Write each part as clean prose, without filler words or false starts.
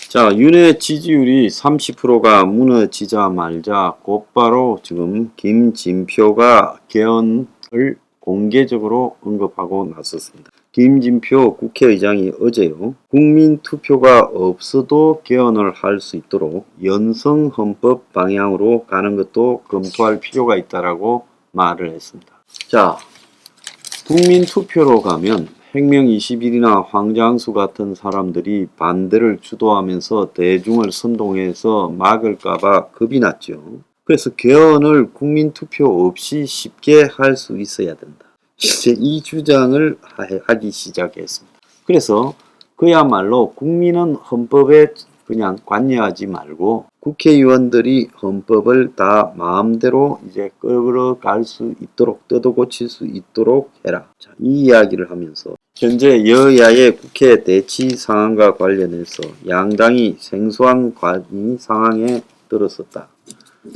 자, 윤회 지지율이 30%가 무너지자 말자 곧바로 지금 김진표가 개헌을 공개적으로 언급하고 나섰습니다. 김진표 국회의장이 어제요, 국민투표가 없어도 개헌을 할 수 있도록 연성헌법 방향으로 가는 것도 검토할 필요가 있다라고 말을 했습니다. 자, 국민투표로 가면 혁명 20일이나 황장수 같은 사람들이 반대를 주도하면서 대중을 선동해서 막을까봐 겁이 났죠. 그래서 개헌을 국민투표 없이 쉽게 할 수 있어야 된다. 이제 이 주장을 하기 시작했습니다. 그래서 그야말로 국민은 헌법에 그냥 관여하지 말고 국회의원들이 헌법을 다 마음대로 이제 끌어갈 수 있도록, 뜯어고칠 수 있도록 해라. 자, 이 이야기를 하면서 현재 여야의 국회 대치 상황과 관련해서 양당이 생소한 상황에 들어섰다.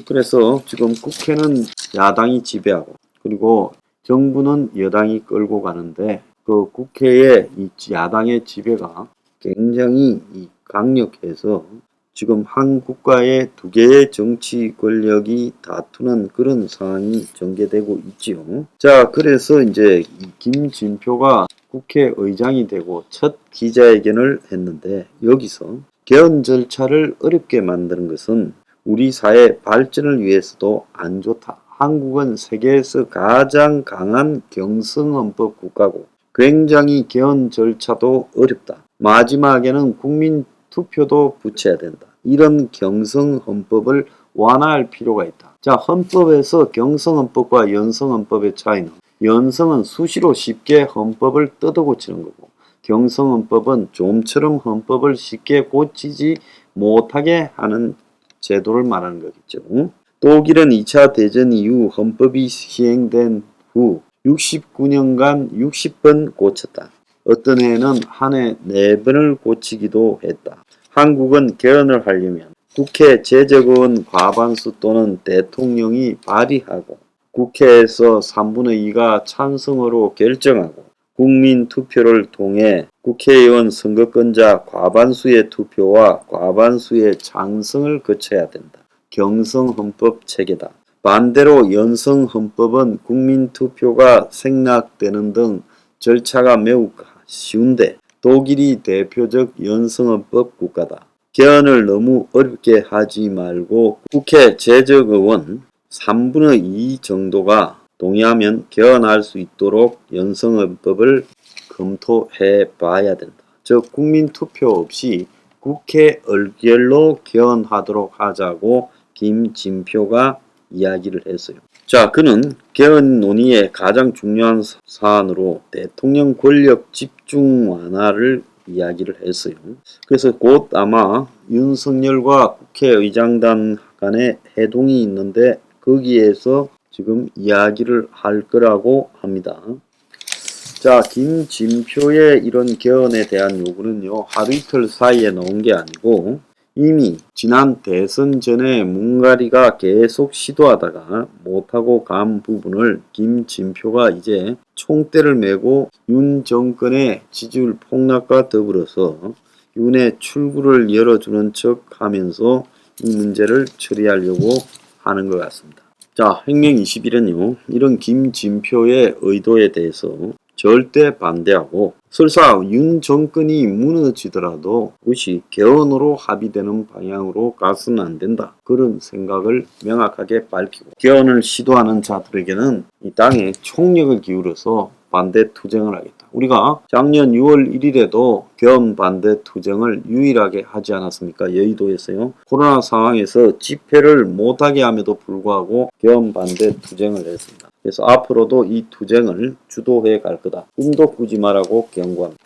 그래서 지금 국회는 야당이 지배하고, 그리고 정부는 여당이 끌고 가는데, 그 국회의 이 야당의 지배가 굉장히 강력해서 지금 한 국가의 두 개의 정치 권력이 다투는 그런 상황이 전개되고 있지요. 자, 그래서 이제 김진표가 국회의장이 되고 첫 기자회견을 했는데, 여기서 개헌 절차를 어렵게 만드는 것은 우리 사회 발전을 위해서도 안 좋다. 한국은 세계에서 가장 강한 경성헌법 국가고 굉장히 개헌 절차도 어렵다. 마지막에는 국민 투표도 붙여야 된다. 이런 경성헌법을 완화할 필요가 있다. 자, 헌법에서 경성헌법과 연성헌법의 차이는, 연성은 수시로 쉽게 헌법을 뜯어고치는 거고, 경성헌법은 좀처럼 헌법을 쉽게 고치지 못하게 하는 제도를 말하는 거겠죠. 독일은 2차 대전 이후 헌법이 시행된 후 69년간 60번 고쳤다. 어떤 해는 한 해 4번을 고치기도 했다. 한국은 개헌을 하려면 국회 제적의원 과반수 또는 대통령이 발의하고 국회에서 3분의 2가 찬성으로 결정하고 국민투표를 통해 국회의원 선거권자 과반수의 투표와 과반수의 찬성을 거쳐야 된다. 경성헌법 체계다. 반대로 연성헌법은 국민투표가 생략되는 등 절차가 매우 쉬운데 독일이 대표적 연성헌법 국가다. 개헌을 너무 어렵게 하지 말고 국회 제적의원 3분의 2 정도가 동의하면 개헌할 수 있도록 연성헌법을 검토해 봐야 된다. 즉 국민투표 없이 국회 의결로 개헌하도록 하자고 김진표가 이야기를 했어요. 자, 그는 개헌 논의의 가장 중요한 사안으로 대통령 권력 집중 완화를 이야기를 했어요. 그래서 곧 아마 윤석열과 국회의장단 간에 회동이 있는데 거기에서 지금 이야기를 할 거라고 합니다. 자, 김진표의 이런 개헌에 대한 요구는요, 하루 이틀 사이에 나온 게 아니고 이미 지난 대선 전에 문가리가 계속 시도하다가 못하고 간 부분을 김진표가 이제 총대를 메고 윤 정권의 지지율 폭락과 더불어서 윤의 출구를 열어주는 척 하면서 이 문제를 처리하려고 하는 것 같습니다. 자, 혁명 20일은요, 이런 김진표의 의도에 대해서 절대 반대하고 설사 윤 정권이 무너지더라도 그것이 개헌으로 합의되는 방향으로 가서는 안 된다. 그런 생각을 명확하게 밝히고 개헌을 시도하는 자들에게는 이 땅에 총력을 기울여서 반대 투쟁을 하겠다. 우리가 작년 6월 1일에도 개헌 반대 투쟁을 유일하게 하지 않았습니까? 여의도에서요. 코로나 상황에서 집회를 못하게 함에도 불구하고 개헌 반대 투쟁을 했습니다. 그래서 앞으로도 이 투쟁을 주도해 갈 거다. 꿈도 꾸지 마라고 경고합니다.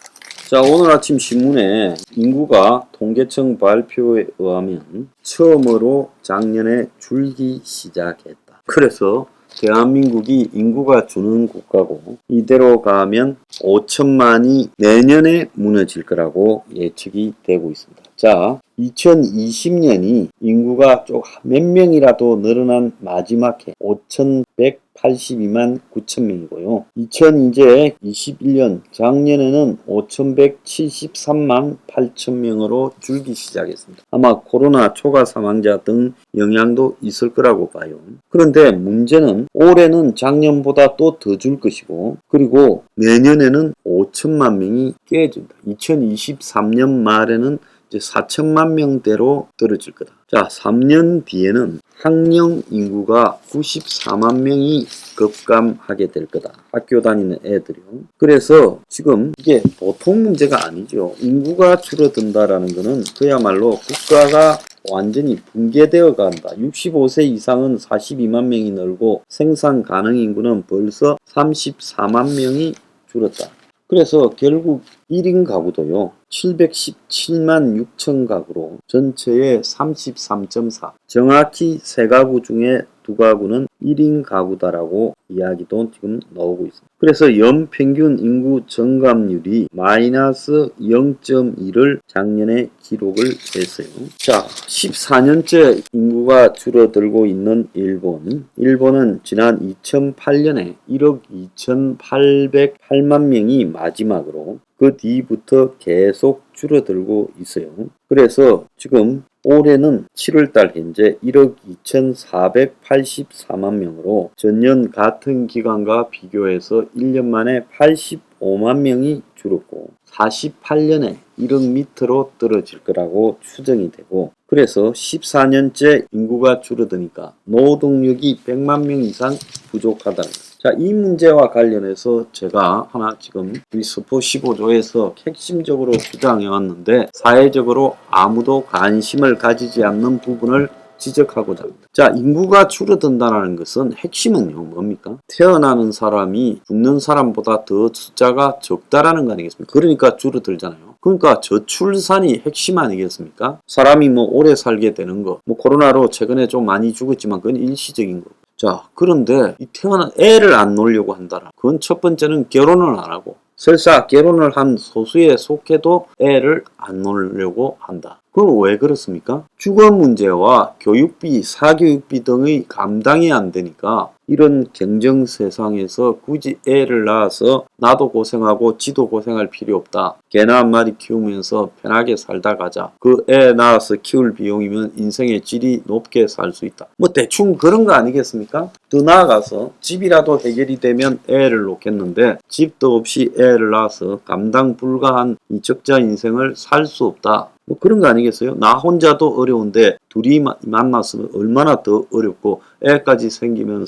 자, 오늘 아침 신문에 인구가 통계청 발표에 의하면 처음으로 작년에 줄기 시작했다. 그래서 대한민국이 인구가 주는 국가고 이대로 가면 5천만이 내년에 무너질 거라고 예측이 되고 있습니다. 자, 2020년이 인구가 좀 몇 명이라도 늘어난 마지막 해 5,182만 9천 명이고요. 2021년 작년에는 5,173만 8천 명으로 줄기 시작했습니다. 아마 코로나 초과 사망자 등 영향도 있을 거라고 봐요. 그런데 문제는 올해는 작년보다 또 더 줄 것이고, 그리고 내년에는 5천만 명이 깨진다. 2023년 말에는 이제 4천만 명대로 떨어질 거다. 자, 3년 뒤에는 학령 인구가 94만 명이 급감하게 될 거다. 학교 다니는 애들이요. 그래서 지금 이게 보통 문제가 아니죠. 인구가 줄어든다라는 것은 그야말로 국가가 완전히 붕괴되어 간다. 65세 이상은 42만 명이 늘고 생산 가능 인구는 벌써 34만 명이 줄었다. 그래서 결국 1인 가구도요. 717만 6천 가구로 전체의 33.4. 정확히 3가구 중에 2가구는 1인 가구다라고 이야기도 지금 나오고 있습니다. 그래서 연평균 인구 증감률이 마이너스 0.2를 작년에 기록을 했어요. 자, 14년째 인구가 줄어들고 있는 일본. 일본은 지난 2008년에 1억 2,808만 명이 마지막으로 그 뒤부터 계속 줄어들고 있어요. 그래서 지금 올해는 7월달 현재 1억 2,484만 명으로 전년 같은 기간과 비교해서 1년 만에 85만 명이 줄었고 48년에 1억 밑으로 떨어질 거라고 추정이 되고, 그래서 14년째 인구가 줄어드니까 노동력이 100만 명 이상 부족하다는 거예요. 자, 이 문제와 관련해서 제가 하나 지금 우리 스포 15조에서 핵심적으로 주장해 왔는데 사회적으로 아무도 관심을 가지지 않는 부분을 지적하고자 합니다. 자, 인구가 줄어든다는 것은 핵심은요, 뭡니까? 태어나는 사람이 죽는 사람보다 더 숫자가 적다라는 거 아니겠습니까? 그러니까 줄어들잖아요. 그러니까 저출산이 핵심 아니겠습니까? 사람이 뭐 오래 살게 되는 거, 뭐 코로나로 최근에 좀 많이 죽었지만 그건 일시적인 거. 자, 그런데 이 태어난 애를 안 놓으려고 한다라. 그건 첫 번째는 결혼을 안 하고, 설사 결혼을 한 소수에 속해도 애를 안 놓으려고 한다. 그건 왜 그렇습니까? 주거 문제와 교육비, 사교육비 등의 감당이 안 되니까 이런 경쟁 세상에서 굳이 애를 낳아서 나도 고생하고 지도 고생할 필요 없다. 개나 한 마리 키우면서 편하게 살다 가자. 그 애 낳아서 키울 비용이면 인생의 질이 높게 살 수 있다. 뭐 대충 그런 거 아니겠습니까? 더 나아가서 집이라도 해결이 되면 애를 놓겠는데 집도 없이 애를 낳아서 감당 불가한 이 적자 인생을 살 수 없다. 뭐 그런 거 아니겠어요? 나 혼자도 어려운데 둘이 만났으면 얼마나 더 어렵고 애까지 생기면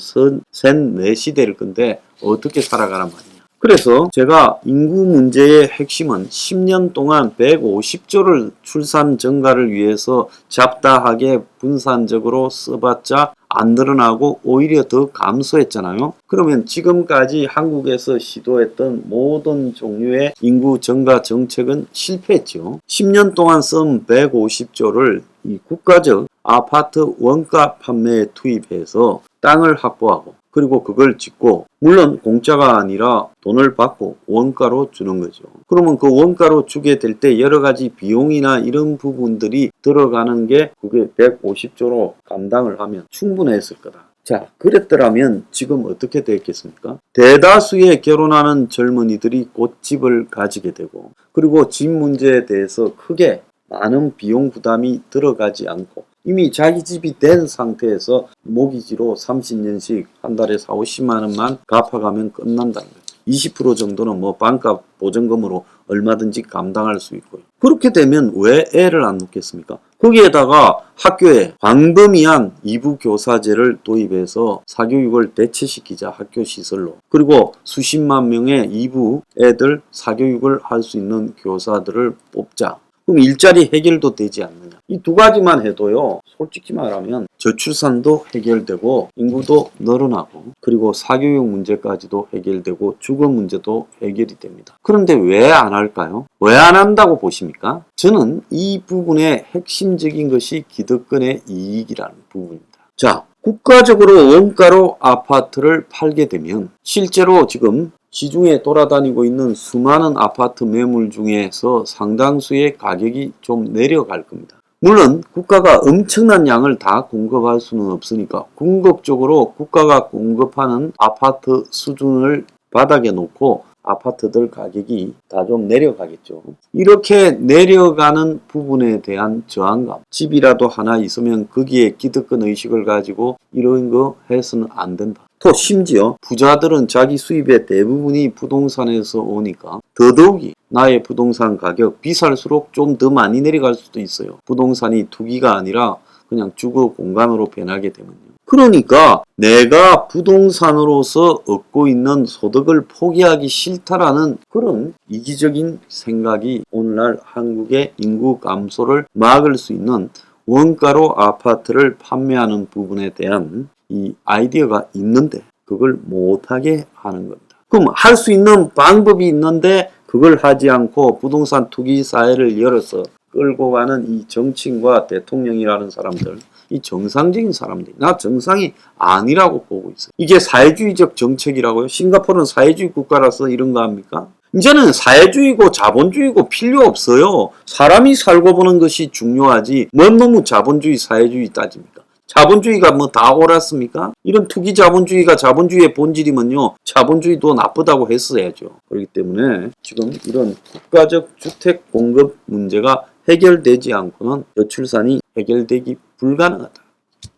셋, 넷이 될 건데 어떻게 살아가란 말이냐. 그래서 제가 인구 문제의 핵심은 10년 동안 150조를 출산 증가를 위해서 잡다하게 분산적으로 써봤자 안 늘어나고 오히려 더 감소했잖아요. 그러면 지금까지 한국에서 시도했던 모든 종류의 인구 증가 정책은 실패했죠. 10년 동안 쓴 150조를 이 국가적 아파트 원가 판매에 투입해서 땅을 확보하고 그리고 그걸 짓고, 물론 공짜가 아니라 돈을 받고 원가로 주는 거죠. 그러면 그 원가로 주게 될 때 여러 가지 비용이나 이런 부분들이 들어가는 게 그게 150조로 감당을 하면 충분했을 거다. 자, 그랬더라면 지금 어떻게 됐겠습니까? 대다수의 결혼하는 젊은이들이 곧 집을 가지게 되고, 그리고 집 문제에 대해서 크게 많은 비용 부담이 들어가지 않고 이미 자기 집이 된 상태에서 모기지로 30년씩 한 달에 4, 50만 원만 갚아가면 끝난다는 거예요. 20% 정도는 뭐 반값 보증금으로 얼마든지 감당할 수 있고요. 그렇게 되면 왜 애를 안 놓겠습니까? 거기에다가 학교에 광범위한 이부 교사제를 도입해서 사교육을 대체시키자, 학교 시설로. 그리고 수십만 명의 이부 애들 사교육을 할 수 있는 교사들을 뽑자. 그럼 일자리 해결도 되지 않느냐. 이 두 가지만 해도요, 솔직히 말하면 저출산도 해결되고 인구도 늘어나고 그리고 사교육 문제까지도 해결되고 주거 문제도 해결이 됩니다. 그런데 왜 안 할까요? 왜 안 한다고 보십니까? 저는 이 부분의 핵심적인 것이 기득권의 이익이라는 부분입니다. 자, 국가적으로 원가로 아파트를 팔게 되면 실제로 지금 시중에 돌아다니고 있는 수많은 아파트 매물 중에서 상당수의 가격이 좀 내려갈 겁니다. 물론 국가가 엄청난 양을 다 공급할 수는 없으니까 궁극적으로 국가가 공급하는 아파트 수준을 바닥에 놓고 아파트들 가격이 다 좀 내려가겠죠. 이렇게 내려가는 부분에 대한 저항감, 집이라도 하나 있으면 거기에 기득권 의식을 가지고 이런 거 해서는 안 된다. 또 심지어 부자들은 자기 수입의 대부분이 부동산에서 오니까 더더욱이 나의 부동산 가격 비쌀수록 좀 더 많이 내려갈 수도 있어요. 부동산이 투기가 아니라 그냥 주거 공간으로 변하게 되면요. 그러니까 내가 부동산으로서 얻고 있는 소득을 포기하기 싫다라는 그런 이기적인 생각이 오늘날 한국의 인구 감소를 막을 수 있는 원가로 아파트를 판매하는 부분에 대한 이 아이디어가 있는데 그걸 못하게 하는 겁니다. 그럼 할 수 있는 방법이 있는데 그걸 하지 않고 부동산 투기 사회를 열어서 끌고 가는 이 정치인과 대통령이라는 사람들, 이 정상적인 사람들이 나 정상이 아니라고 보고 있어요. 이게 사회주의적 정책이라고요? 싱가포르는 사회주의 국가라서 이런 거 합니까? 이제는 사회주의고 자본주의고 필요 없어요. 사람이 살고 보는 것이 중요하지 뭔 너무 자본주의 사회주의 따집니까? 자본주의가 뭐 다 옳았습니까? 이런 투기 자본주의가 자본주의의 본질이면요. 자본주의도 나쁘다고 했어야죠. 그렇기 때문에 지금 이런 국가적 주택 공급 문제가 해결되지 않고는 저출산이 해결되기 불가능하다.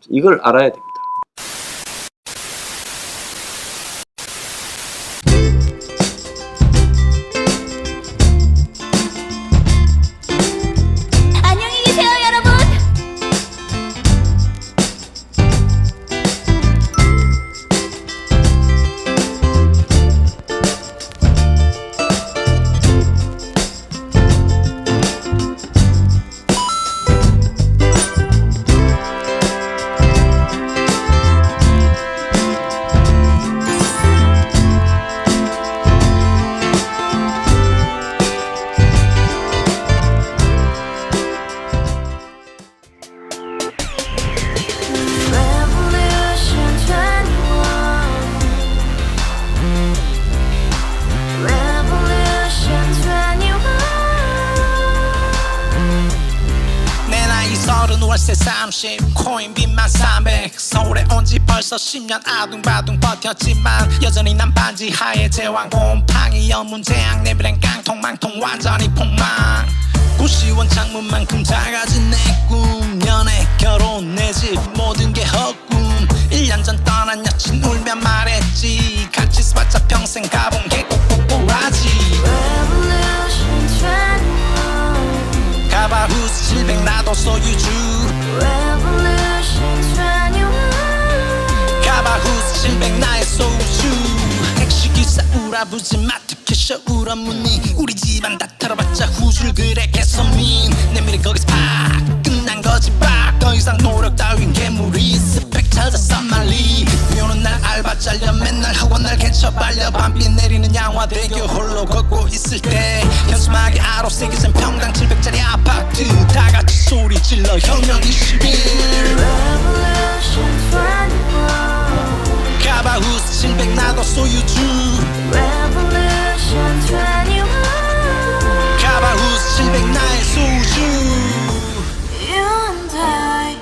이걸 알아야 됩니다. 안녕히 계세요, 여러분. Revolution 21. Revolution 21. 내 나이 30 월세 30 코인빚만 300 서울에 온 지 벌써 10년 아둥바둥 버텼지만 여전히 난 반지 하에 제왕 곰팡이 연문제약 내 미래는 깡통망통 완전히 폭망 고시원 창문만큼 작아진 내 꿈 연애 결혼 내 집 모든 게 헛꿈 1년 전 떠난 여친 울며 말했지 같이 써봤자 평생 가본 게 꼬꼬꼬라지 Revolution 21. 가봐 후스 700 나도 소유주 Revolution 21. 가봐 후스 700 나의 소유주 택시기사 우라부지 마트 캐셔 울어문니 우리 집안 다 털어봤자 후줄 그래 개선민 내 미래 거기서 팍 끝난 거지 팍더 이상 노력 따윈 괴물이 스펙 찾아서 말리 비오는 날 알바 잘려 맨날 학원 날 개쳐 빨려 밤비 내리는 양화대교 홀로 걷고 있을 때 현수막에 아로 새겨진 평당 700짜리 아파트 다 같이 소리 질러 혁명 21 Revolution 21. 가봐 후스 700 나도 소유주 Revolution 21. 가봐 후스 700 나의 소유주 You and I,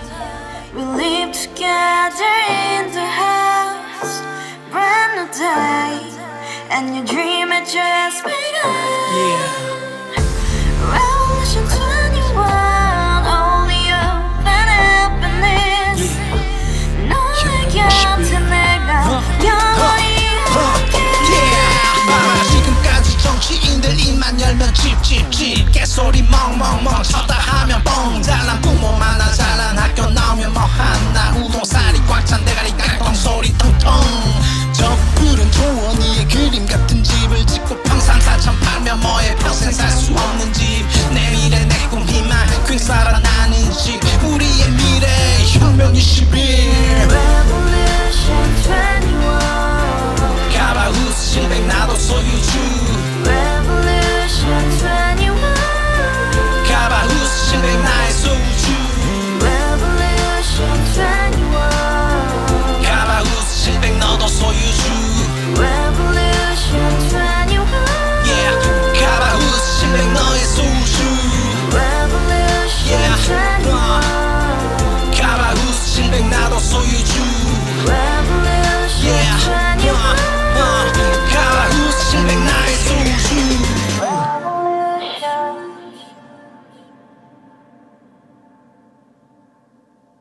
we live together in the house. Brand new day, and your dream had just begun. Yeah